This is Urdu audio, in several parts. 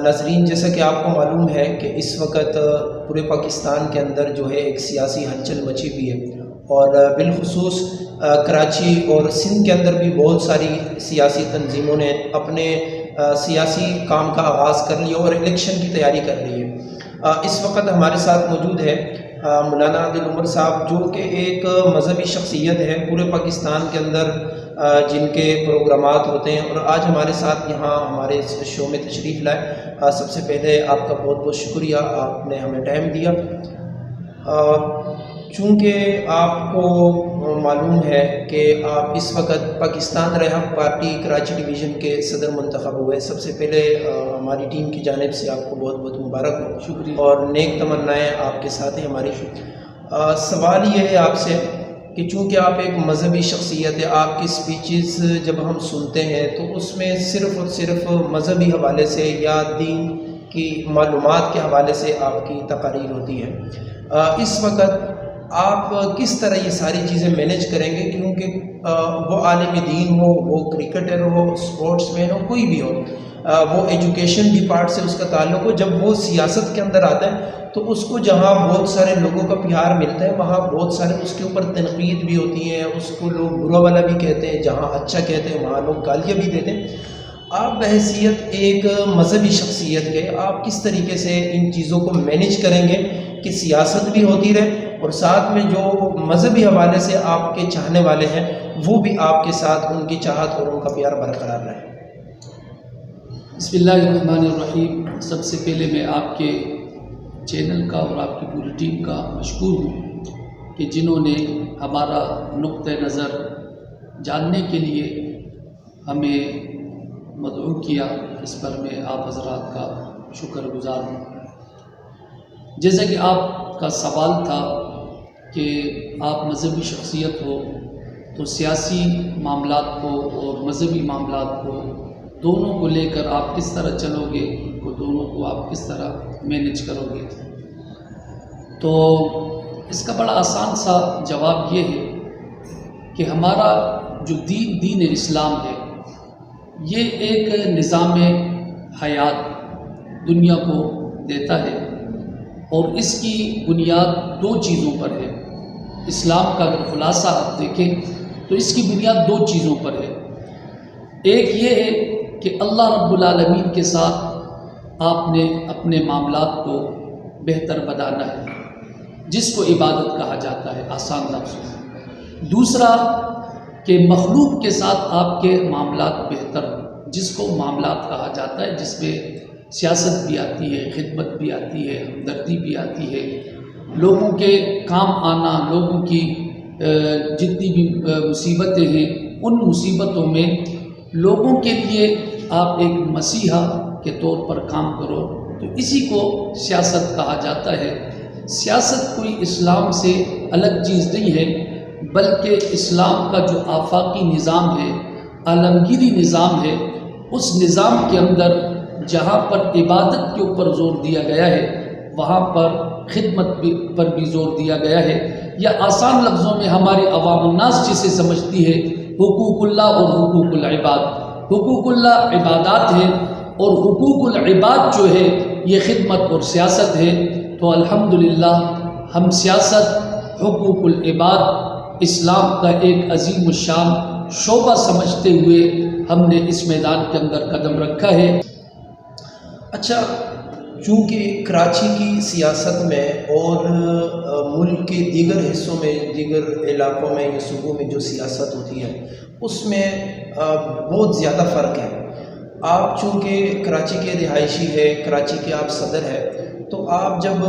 ناظرین، جیسا کہ آپ کو معلوم ہے کہ اس وقت پورے پاکستان کے اندر جو ہے ایک سیاسی ہلچل مچی ہوئی ہے، اور بالخصوص کراچی اور سندھ کے اندر بھی بہت ساری سیاسی تنظیموں نے اپنے سیاسی کام کا آغاز کر لیا اور الیکشن کی تیاری کر رہی ہے۔ اس وقت ہمارے ساتھ موجود ہے مولانا عادل عمر صاحب، جو کہ ایک مذہبی شخصیت ہے پورے پاکستان کے اندر جن کے پروگرامات ہوتے ہیں، اور آج ہمارے ساتھ یہاں ہمارے شو میں تشریف لائے۔ سب سے پہلے آپ کا بہت بہت شکریہ، آپ نے ہمیں ٹائم دیا۔ چونکہ آپ کو معلوم ہے کہ آپ اس وقت پاکستان رحم پارٹی کراچی ڈویژن کے صدر منتخب ہوئے، سب سے پہلے ہماری ٹیم کی جانب سے آپ کو بہت بہت مبارک ہو، شکریہ، اور نیک تمنائیں آپ کے ساتھ ہیں ہماری۔ سوال یہ ہے آپ سے کہ چونکہ آپ ایک مذہبی شخصیت ہے، آپ کی سپیچز جب ہم سنتے ہیں تو اس میں صرف اور صرف مذہبی حوالے سے یا دین کی معلومات کے حوالے سے آپ کی تقاریر ہوتی ہے۔ اس وقت آپ کس طرح یہ ساری چیزیں مینیج کریں گے؟ کیونکہ وہ عالم دین ہو، وہ کرکٹر ہو، اسپورٹس مین ہو، کوئی بھی ہو، وہ ایجوکیشن ڈپارٹ سے اس کا تعلق ہو، جب وہ سیاست کے اندر آتا ہے تو اس کو جہاں بہت سارے لوگوں کا پیار ملتا ہے وہاں بہت سارے اس کے اوپر تنقید بھی ہوتی ہیں، اس کو لوگ برا والا بھی کہتے ہیں، جہاں اچھا کہتے ہیں وہاں لوگ گالیاں بھی دیتے ہیں۔ آپ بحیثیت ایک مذہبی شخصیت کے آپ کس طریقے سے ان چیزوں کو مینیج کریں گے کہ سیاست بھی ہوتی رہے اور ساتھ میں جو مذہبی حوالے سے آپ کے چاہنے والے ہیں وہ بھی آپ کے ساتھ ان کی چاہت اور ان کا پیار برقرار رہے؟ بسم اللہ الرحمن الرحیم۔ سب سے پہلے میں آپ کے چینل کا اور آپ کی پوری ٹیم کا مشکور ہوں کہ جنہوں نے ہمارا نقطۂ نظر جاننے کے لیے ہمیں مدعو کیا، اس پر میں آپ حضرات کا شکر گزار ہوں۔ جیسا کہ آپ کا سوال تھا کہ آپ مذہبی شخصیت ہو تو سیاسی معاملات کو اور مذہبی معاملات کو دونوں کو لے کر آپ کس طرح چلو گے، وہ دونوں کو آپ کس طرح مینیج کرو گے؟ تو اس کا بڑا آسان سا جواب یہ ہے کہ ہمارا جو دین اسلام ہے یہ ایک نظام حیات دنیا کو دیتا ہے، اور اس کی بنیاد دو چیزوں پر ہے۔ اسلام کا اگر خلاصہ آپ دیکھیں تو اس کی بنیاد دو چیزوں پر ہے۔ ایک یہ ہے کہ اللہ رب العالمین کے ساتھ آپ نے اپنے معاملات کو بہتر بنانا ہے، جس کو عبادت کہا جاتا ہے آسان لفظوں میں۔ دوسرا کہ مخلوق کے ساتھ آپ کے معاملات بہتر ہوں، جس کو معاملات کہا جاتا ہے، جس میں سیاست بھی آتی ہے، خدمت بھی آتی ہے، ہمدردی بھی آتی ہے، لوگوں کے کام آنا، لوگوں کی جتنی بھی مصیبتیں ہیں ان مصیبتوں میں لوگوں کے لیے آپ ایک مسیحا کے طور پر کام کرو، تو اسی کو سیاست کہا جاتا ہے۔ سیاست کوئی اسلام سے الگ چیز نہیں ہے، بلکہ اسلام کا جو آفاقی نظام ہے، عالمگیری نظام ہے، اس نظام کے اندر جہاں پر عبادت کے اوپر زور دیا گیا ہے وہاں پر خدمت پر بھی زور دیا گیا ہے، یا آسان لفظوں میں ہمارے عوام الناس جسے سمجھتی ہے حقوق اللہ اور حقوق العباد۔ حقوق اللہ عبادات ہے اور حقوق العباد جو ہے یہ خدمت اور سیاست ہے۔ تو الحمدللہ ہم سیاست، حقوق العباد اسلام کا ایک عظیم الشان شعبہ سمجھتے ہوئے ہم نے اس میدان کے اندر قدم رکھا ہے۔ اچھا، چونکہ کراچی کی سیاست میں اور ملک کے دیگر حصوں میں، دیگر علاقوں میں یا صوبوں میں جو سیاست ہوتی ہے اس میں بہت زیادہ فرق ہے۔ آپ چونکہ کراچی کے رہائشی ہے، کراچی کے آپ صدر ہیں، تو آپ جب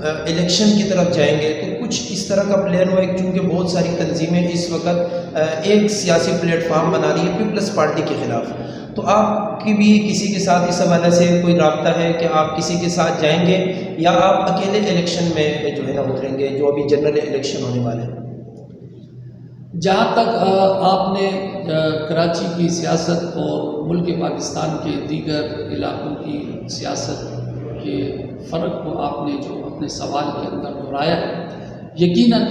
الیکشن کی طرف جائیں گے تو کچھ اس طرح کا پلان ہوا ہے، چونکہ بہت ساری تنظیمیں اس وقت ایک سیاسی پلیٹ فارم بنا رہی ہے پیپلز پارٹی کے خلاف، تو آپ کی بھی کسی کے ساتھ اس حوالے سے کوئی رابطہ ہے کہ آپ کسی کے ساتھ جائیں گے یا آپ اکیلے الیکشن میں جو ہے نا اتریں گے، جو ابھی جنرل الیکشن ہونے والے ہیں؟ جہاں تک آپ نے کراچی کی سیاست اور ملک پاکستان کے دیگر علاقوں کی سیاست کے فرق کو آپ نے جو اپنے سوال کے اندر دہرایا ہے، یقیناً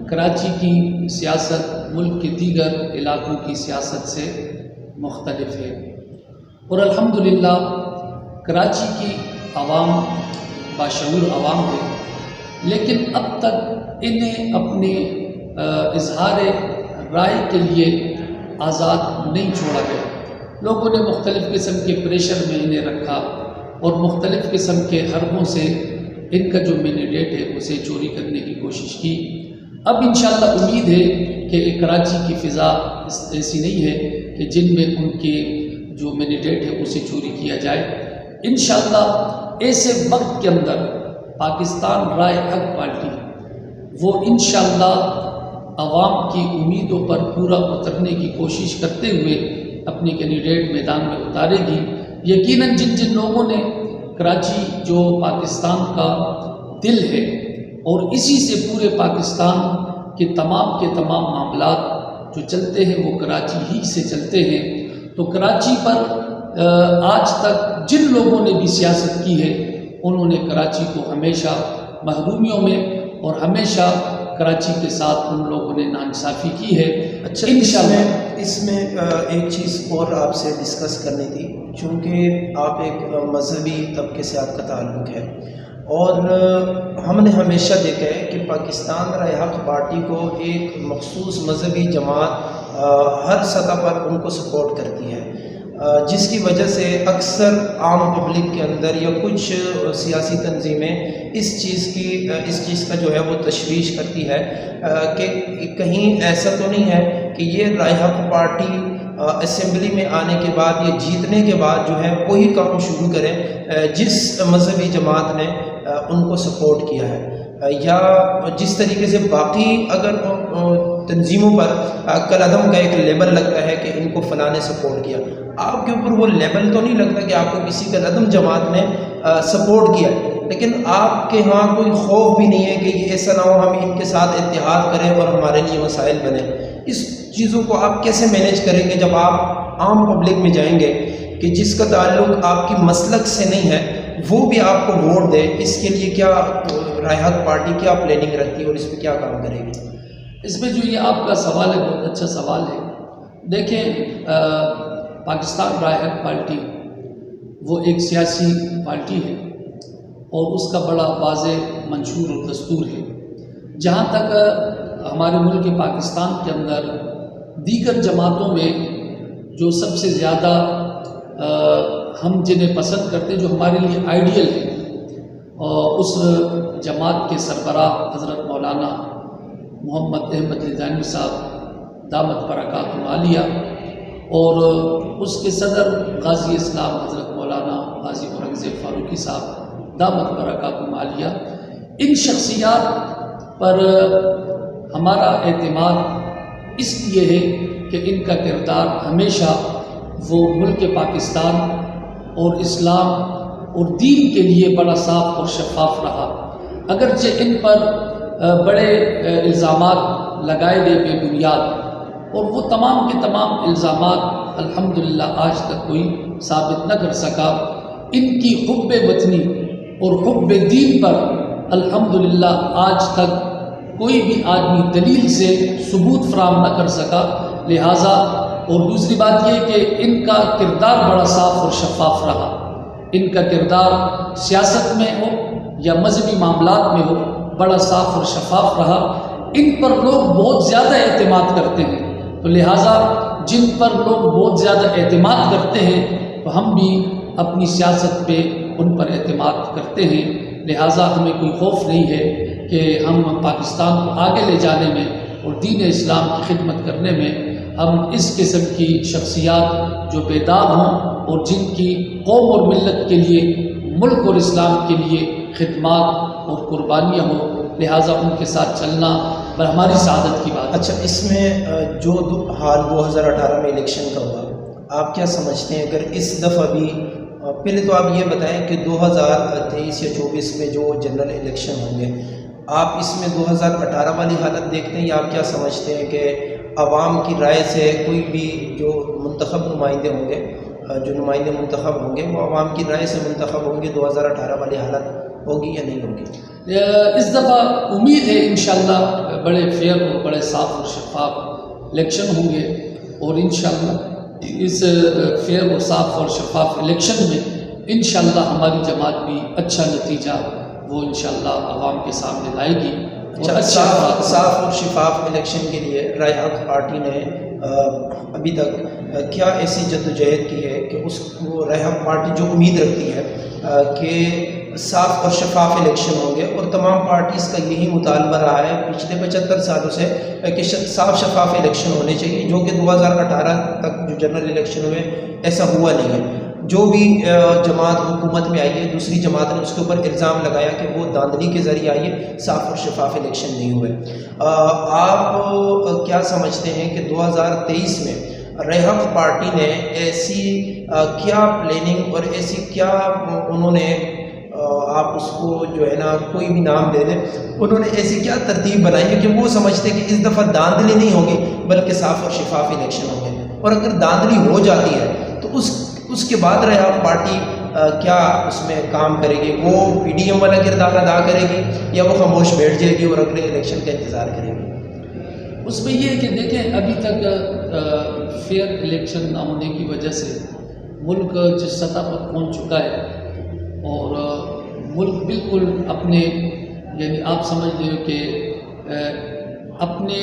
کراچی کی سیاست ملک کے دیگر علاقوں کی سیاست سے مختلف ہے، اور الحمدللہ کراچی کی عوام باشعور عوام ہے، لیکن اب تک انہیں اپنے اظہار رائے کے لیے آزاد نہیں چھوڑا گیا۔ لوگوں نے مختلف قسم کے پریشر میں انہیں رکھا اور مختلف قسم کے حربوں سے ان کا جو مینڈیٹ ہے اسے چوری کرنے کی کوشش کی۔ اب انشاءاللہ امید ہے کہ کراچی کی فضا ایسی نہیں ہے کہ جن میں ان کے جو مینڈیٹ ہے اسے چوری کیا جائے۔ انشاءاللہ ایسے وقت کے اندر پاکستان رائے حق پارٹی وہ انشاءاللہ عوام کی امیدوں پر پورا اترنے کی کوشش کرتے ہوئے اپنے کینڈیڈیٹ میدان میں اتارے گی۔ یقیناً جن لوگوں نے کراچی جو پاکستان کا دل ہے اور اسی سے پورے پاکستان کے تمام معاملات جو چلتے ہیں وہ کراچی ہی سے چلتے ہیں، تو کراچی پر آج تک جن لوگوں نے بھی سیاست کی ہے انہوں نے کراچی کو ہمیشہ محرومیوں میں اور ہمیشہ کراچی کے ساتھ ان لوگوں نے ناانصافی کی ہے۔ اچھا، انشاءاللہ اس میں ایک چیز اور آپ سے ڈسکس کرنی تھی، چونکہ آپ ایک مذہبی طبقے سے آپ کا تعلق ہے اور ہم نے ہمیشہ دیکھا ہے کہ پاکستان رائے حق پارٹی کو ایک مخصوص مذہبی جماعت ہر سطح پر ان کو سپورٹ کرتی ہے، جس کی وجہ سے اکثر عام پبلک کے اندر یا کچھ سیاسی تنظیمیں اس چیز کا جو ہے وہ تشویش کرتی ہے کہ کہیں ایسا تو نہیں ہے کہ یہ رائے حق پارٹی اسمبلی میں آنے کے بعد یا جیتنے کے بعد جو ہے وہی کام شروع کریں جس مذہبی جماعت نے ان کو سپورٹ کیا ہے، یا جس طریقے سے باقی اگر تنظیموں پر کالعدم کا ایک لیبل لگتا ہے کہ ان کو فلاں نے سپورٹ کیا، آپ کے اوپر وہ لیبل تو نہیں لگتا کہ آپ کو کسی کالعدم جماعت نے سپورٹ کیا، لیکن آپ کے ہاں کوئی خوف بھی نہیں ہے کہ یہ ایسا نہ ہو ہم ان کے ساتھ اتحاد کریں اور ہمارے لیے مسائل بنیں؟ اس چیزوں کو آپ کیسے مینیج کریں گے جب آپ عام پبلک میں جائیں گے کہ جس کا تعلق آپ کی مسلک سے نہیں ہے وہ بھی آپ کو ووٹ دے؟ اس کے لیے کیا رائے حق پارٹی کیا پلاننگ رکھتی ہے اور اس پہ کیا کام کرے گی؟ اس میں جو یہ آپ کا سوال ہے بہت اچھا سوال ہے۔ دیکھیں، پاکستان رائے حق پارٹی وہ ایک سیاسی پارٹی ہے اور اس کا بڑا واضح منشور اور دستور ہے۔ جہاں تک ہمارے ملک پاکستان کے اندر دیگر جماعتوں میں جو سب سے زیادہ ہم جنہیں پسند کرتے ہیں، جو ہمارے لیے آئیڈیل ہے، اس جماعت کے سربراہ حضرت مولانا محمد احمد لدھیانوی صاحب دامت برکاتہ عالیہ اور اس کے صدر غازی اسلام حضرت مولانا غازی اورنگزیب فاروقی صاحب دامت برکاتہ عالیہ، ان شخصیات پر ہمارا اعتماد اس لیے ہے کہ ان کا کردار ہمیشہ وہ ملک پاکستان اور اسلام اور دین کے لیے بڑا صاف اور شفاف رہا۔ اگرچہ ان پر بڑے الزامات لگائے گئے بے بنیاد، اور وہ تمام کے تمام الزامات الحمدللہ آج تک کوئی ثابت نہ کر سکا، ان کی حب وطنی اور حب دین پر الحمدللہ آج تک کوئی بھی آدمی دلیل سے ثبوت فراہم نہ کر سکا۔ لہٰذا اور دوسری بات یہ کہ ان کا کردار بڑا صاف اور شفاف رہا، ان کا کردار سیاست میں ہو یا مذہبی معاملات میں ہو بڑا صاف اور شفاف رہا۔ ان پر لوگ بہت زیادہ اعتماد کرتے ہیں، تو لہٰذا جن پر لوگ بہت زیادہ اعتماد کرتے ہیں تو ہم بھی اپنی سیاست پہ ان پر اعتماد کرتے ہیں۔ لہٰذا ہمیں کوئی خوف نہیں ہے کہ ہم پاکستان کو آگے لے جانے میں اور دین اسلام کی خدمت کرنے میں ہم اس قسم کی شخصیات جو بیدار ہوں اور جن کی قوم اور ملت کے لیے، ملک اور اسلام کے لیے خدمات اور قربانیاں ہوں، لہٰذا ان کے ساتھ چلنا پر ہماری سعادت کی بات۔ اچھا، اس میں جو حال 2018 میں الیکشن کا ہوا، آپ کیا سمجھتے ہیں اگر اس دفعہ بھی، پہلے تو آپ یہ بتائیں کہ 2023 یا 24 میں جو جنرل الیکشن ہوں گے، آپ اس میں 2018 والی حالت دیکھتے ہیں یا آپ کیا سمجھتے ہیں کہ عوام کی رائے سے کوئی بھی جو منتخب نمائندے ہوں گے، جو نمائندے منتخب ہوں گے وہ عوام کی رائے سے منتخب ہوں گے، 2018 والی حالت ہوگی یا نہیں ہوگی؟ اس دفعہ امید ہے انشاءاللہ بڑے فیئر اور بڑے صاف اور شفاف الیکشن ہوں گے، اور انشاءاللہ اس فیئر اور صاف اور شفاف الیکشن میں انشاءاللہ ہماری جماعت بھی اچھا نتیجہ وہ انشاءاللہ عوام کے سامنے لائے گی. صاف اور شفاف الیکشن کے لیے رائے حق پارٹی نے ابھی تک کیا ایسی جدوجہد کی ہے کہ اس کو رائے حق پارٹی جو امید رکھتی ہے کہ صاف اور شفاف الیکشن ہوں گے، اور تمام پارٹیز کا یہی مطالبہ رہا ہے پچھلے 75 سالوں سے کہ صاف شفاف الیکشن ہونے چاہیے، جو کہ 2018 تک جو جنرل الیکشن ہوئے ایسا ہوا نہیں ہے. جو بھی جماعت حکومت میں آئی ہے، دوسری جماعت نے اس کے اوپر الزام لگایا کہ وہ دھاندلی کے ذریعے آئی ہے، صاف اور شفاف الیکشن نہیں ہوئے. آپ کیا سمجھتے ہیں کہ 2023 میں رائے حق پارٹی نے ایسی کیا پلاننگ اور ایسی کیا انہوں نے آپ اس کو جو ہے نا کوئی بھی نام دے دیں، انہوں نے ایسی کیا ترتیب بنائی ہے کہ وہ سمجھتے کہ اس دفعہ دھاندلی نہیں ہوگی بلکہ صاف اور شفاف الیکشن ہوں گے، اور اگر دھاندلی ہو جاتی ہے تو اس کے بعد رائے حق پارٹی کیا اس میں کام کرے گی؟ وہ پی ڈی ایم والا کردار ادا کرے گی یا وہ خاموش بیٹھ جائے گی اور اگلے الیکشن کا انتظار کرے گی؟ اس میں یہ ہے کہ دیکھیں ابھی تک فیئر الیکشن نہ ہونے کی وجہ سے ملک جس سطح پر پہنچ چکا ہے، اور ملک بالکل اپنے یعنی آپ سمجھ لیں کہ اپنے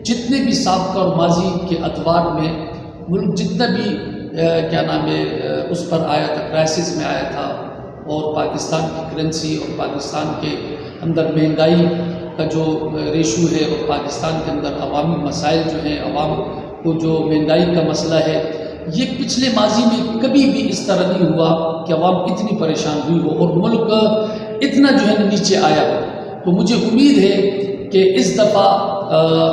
جتنے بھی سابقہ اور ماضی کے ادوار میں ملک جتنا بھی کیا نام ہے اس پر آیا تھا، کرائسس میں آیا تھا، اور پاکستان کی کرنسی اور پاکستان کے اندر مہنگائی کا جو ریشو ہے، اور پاکستان کے اندر عوامی مسائل جو ہیں، عوام کو جو مہنگائی کا مسئلہ ہے، یہ پچھلے ماضی میں کبھی بھی اس طرح نہیں ہوا کہ عوام اتنی پریشان ہوئی ہو اور ملک اتنا جو ہے نیچے آیا ہو. تو مجھے امید ہے کہ اس دفعہ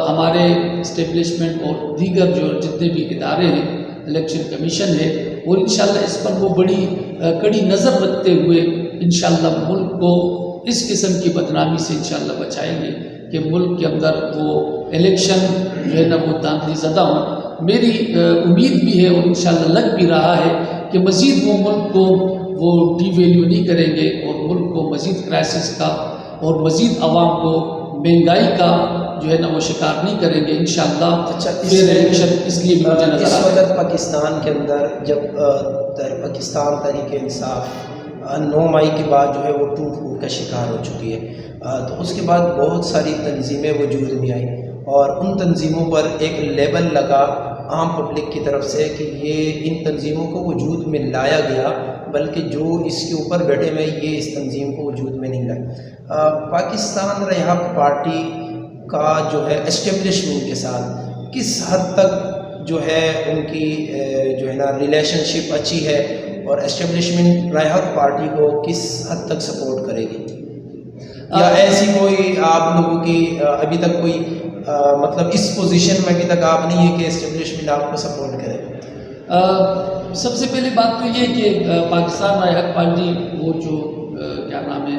ہمارے اسٹیبلشمنٹ اور دیگر جو جتنے بھی ادارے ہیں، الیکشن کمیشن ہے، اور انشاءاللہ اس پر وہ بڑی کڑی نظر رکھتے ہوئے انشاءاللہ ملک کو اس قسم کی بدنامی سے انشاءاللہ بچائیں گے کہ ملک کے اندر وہ الیکشن جو ہے نا وہ دھاندلی زدہ ہوں. میری امید بھی ہے اور انشاءاللہ لگ بھی رہا ہے کہ مزید وہ ملک کو وہ ڈی ویلیو نہیں کریں گے، اور ملک کو مزید کرائسس کا اور مزید عوام کو مہنگائی کا جو ہے نا وہ شکار نہیں کریں گے انشاءاللہ. فیئر الیکشن اس لیے بھی مجھے نظر اس آتا ہے. وقت پاکستان کے اندر جب پاکستان تحریک انصاف 9 مئی کے بعد جو ہے وہ ٹوٹ کا شکار ہو چکی ہے، تو اس کے بعد بہت ساری تنظیمیں وجود میں آئیں، اور ان تنظیموں پر ایک لیبل لگا عام پبلک کی طرف سے کہ یہ ان تنظیموں کو وجود میں لایا گیا، بلکہ جو اس کے اوپر بیٹھے ہوئے یہ اس تنظیم کو وجود میں نہیں لائے. پاکستان رائے حق پارٹی کا جو ہے اسٹیبلشمنٹ کے ساتھ کس حد تک جو ہے ان کی جو ہے نا ریلیشن شپ اچھی ہے، اور اسٹیبلشمنٹ رائے حق پارٹی کو کس حد تک سپورٹ کرے گی، یا ایسی کوئی آپ لوگوں کی ابھی تک کوئی مطلب اس پوزیشن میں ابھی تک آپ نہیں ہے کہ اسٹیبلشمنٹ آپ کو سپورٹ کرے؟ سب سے پہلے بات تو یہ کہ پاکستان رائے حق پارٹی وہ جو کیا نام ہے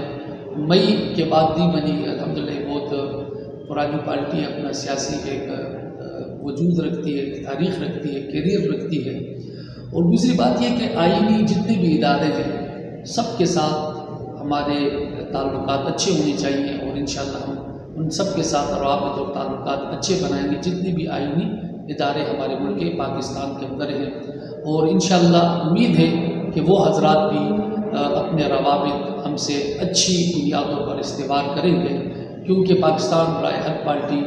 مئی کے بعد نہیں بنی، الحمدللہ بہت پرانی پارٹی اپنا سیاسی ایک وجود رکھتی ہے، تاریخ رکھتی ہے، کیریئر رکھتی ہے. اور دوسری بات یہ کہ آئینی جتنے بھی ادارے ہیں سب کے ساتھ ہمارے تعلقات اچھے ہونے چاہیے، اور انشاءاللہ ہم ان سب کے ساتھ روابط اور تعلقات اچھے بنائیں گے جتنے بھی آئینی ادارے ہمارے ملک پاکستان کے اندر ہیں. اور انشاءاللہ امید ہے کہ وہ حضرات بھی اپنے روابط ہم سے اچھی بنیادوں پر استوار کریں گے، کیونکہ پاکستان رائے حق پارٹی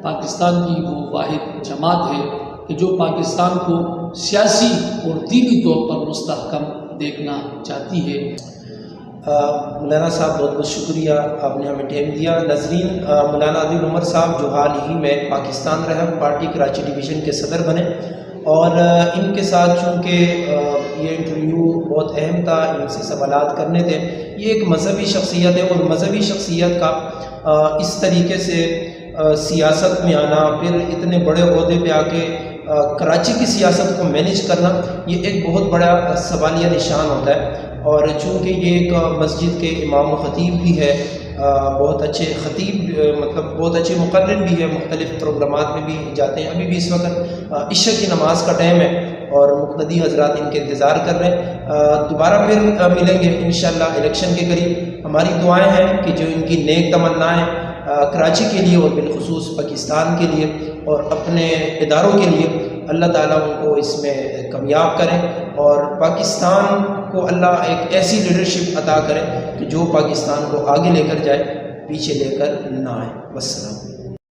پاکستان کی وہ واحد جماعت ہے کہ جو پاکستان کو سیاسی اور دینی طور پر مستحکم دیکھنا چاہتی ہے. مولانا صاحب بہت بہت شکریہ، آپ نے ہمیں ٹائم دیا. ناظرین، مولانا عادل عمر صاحب جو حال ہی میں پاکستان رائے حق پارٹی کراچی ڈویژن کے صدر بنے، اور ان کے ساتھ چونکہ یہ انٹرویو بہت اہم تھا، ان سے سوالات کرنے تھے. یہ ایک مذہبی شخصیت ہے، اور مذہبی شخصیت کا اس طریقے سے سیاست میں آنا، پھر اتنے بڑے عہدے پہ آ کے کراچی کی سیاست کو مینیج کرنا، یہ ایک بہت بڑا سوالیہ نشان ہوتا ہے. اور چونکہ یہ ایک مسجد کے امام و خطیب بھی ہے، بہت اچھے خطیب مطلب بہت اچھے مقرر بھی ہے، مختلف پروگرامات میں بھی جاتے ہیں. ابھی بھی اس وقت عشاء کی نماز کا ٹائم ہے اور مقتدی حضرات ان کے انتظار کر رہے ہیں. دوبارہ پھر ملیں گے انشاءاللہ الیکشن کے قریب. ہماری دعائیں ہیں کہ جو ان کی نیک تمنائیں کراچی کے لیے اور بالخصوص پاکستان کے لیے اور اپنے اداروں کے لیے اللہ تعالیٰ ان کو اس میں کامیاب کرے اور پاکستان کو اللہ ایک ایسی لیڈرشپ عطا کرے کہ جو پاکستان کو آگے لے کر جائے، پیچھے لے کر نہ آئے۔ والسلام۔